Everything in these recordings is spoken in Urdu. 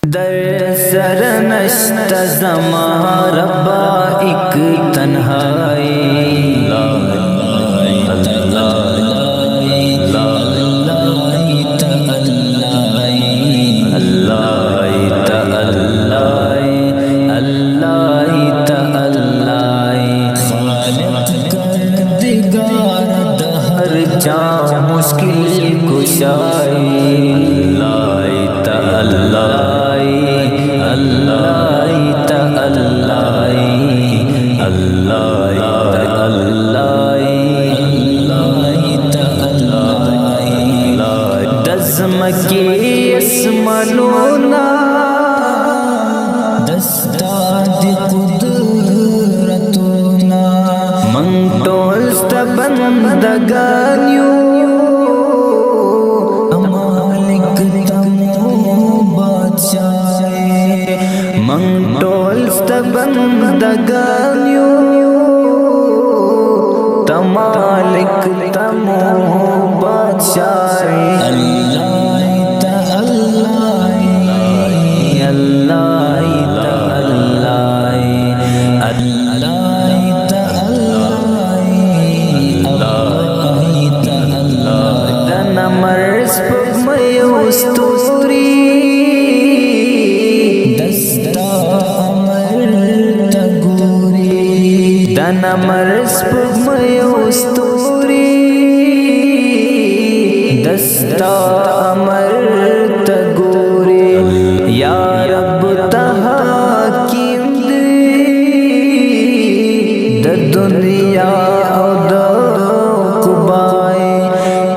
در سر نشت زمان ربا ایک تنہائی مشکل کشائی اللہ تعالی اللہ تعالی اللہ تعالی دزم کی اسملونا دستاد قدرتنا من ٹولست بندگانیو من ٹولست بندگانیو تمالک تمو بادشاہی اللہ تعالی اللہ تعالی اللہ تعالی دن مرس پک میوستوری دن مرس پک میوستوری دستا امر تگوری یا رب تحاکیم دی دا دنیا او دا قبائے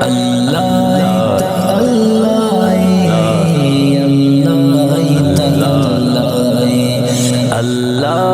اللہ تعالی اللہ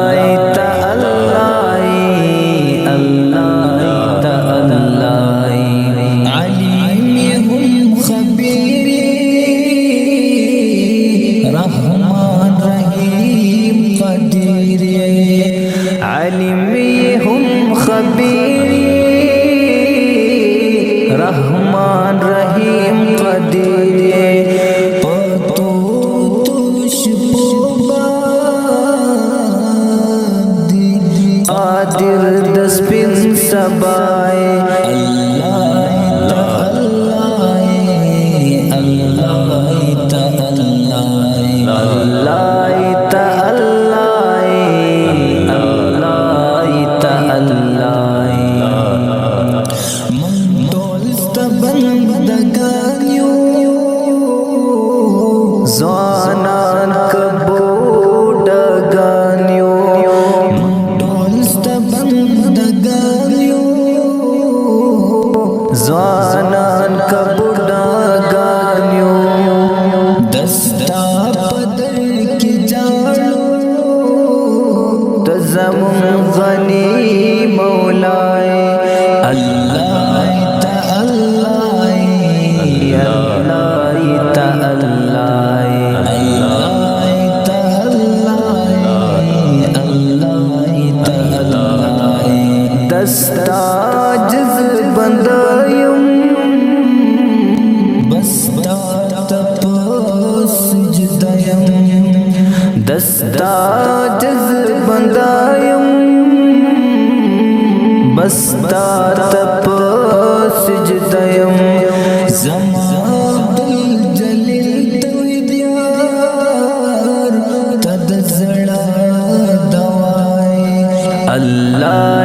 رحمان رحیم قدیر پتو توش پوبادی قادر دسپن سبائے اللہ تعالی اللہ تعالی اللہ تعالی اللہ تعالی زوانان کبوڈگانیو ڈولست بندگانیو زوانان کبوڈگانیو دستا پدر کی جانو تزمون غنی مولائے اللہ تعالی اللہ تعالی دستا جز بندایم بستا تپ سجدیم دستا جز بندایم بستا تپ سجدیم زمان جلیل توید یار تد زڑا دوائی اللہ